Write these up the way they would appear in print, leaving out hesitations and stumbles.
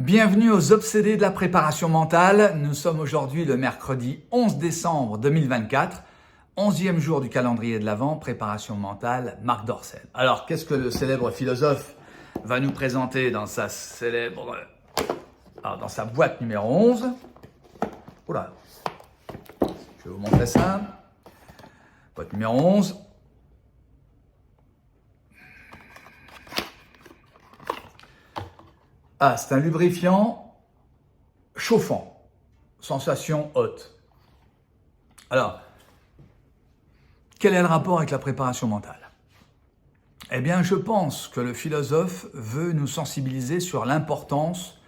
Bienvenue aux obsédés de la préparation mentale. Nous sommes aujourd'hui le mercredi 11 décembre 2024, 11e jour du calendrier de l'Avent, préparation mentale, Marc Dorcel. Alors, qu'est-ce que le célèbre philosophe va nous présenter dans sa dans sa boîte numéro 11? Oula, je vais vous montrer ça. Boîte numéro 11. Ah, c'est un lubrifiant chauffant, sensation haute. Alors, quel est le rapport avec la préparation mentale? Eh bien, je pense que le philosophe veut nous sensibiliser sur l'importance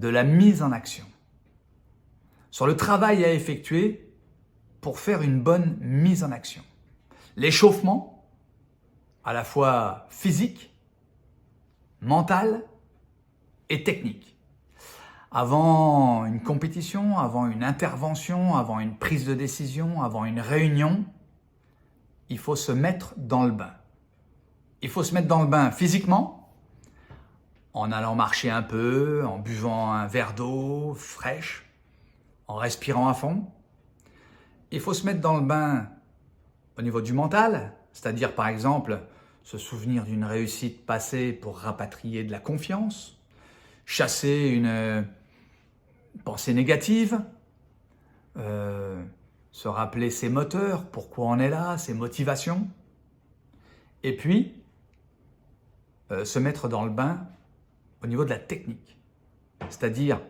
de la mise en action, sur le travail à effectuer pour faire une bonne mise en action. L'échauffement, à la fois physique, mental et technique. Avant une compétition, avant une intervention, avant une prise de décision, avant une réunion, il faut se mettre dans le bain. Il faut se mettre dans le bain physiquement, en allant marcher un peu, en buvant un verre d'eau fraîche, en respirant à fond. Il faut se mettre dans le bain au niveau du mental, c'est-à-dire par exemple se souvenir d'une réussite passée pour rapatrier de la confiance, chasser une pensée négative, se rappeler ses moteurs, pourquoi on est là, ses motivations, et puis se mettre dans le bain au niveau de la technique, c'est-à-dire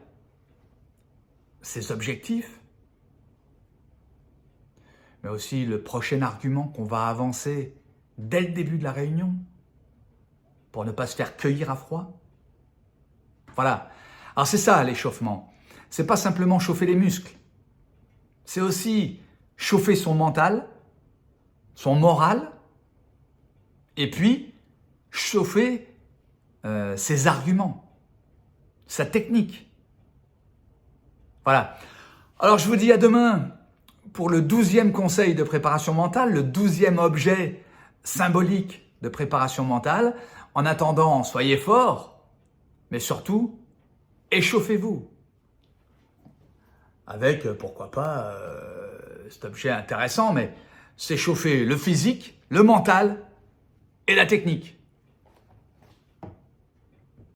ses objectifs, mais aussi le prochain argument qu'on va avancer dès le début de la réunion pour ne pas se faire cueillir à froid. Voilà. Alors c'est ça l'échauffement. C'est pas simplement chauffer les muscles. C'est aussi chauffer son mental, son moral, et puis chauffer ses arguments, sa technique. Voilà. Alors je vous dis à demain pour le 12e conseil de préparation mentale, le 12e objet symbolique de préparation mentale. En attendant, soyez forts. Mais surtout, échauffez-vous avec, pourquoi pas, cet objet intéressant, mais c'est chauffer le physique, le mental et la technique.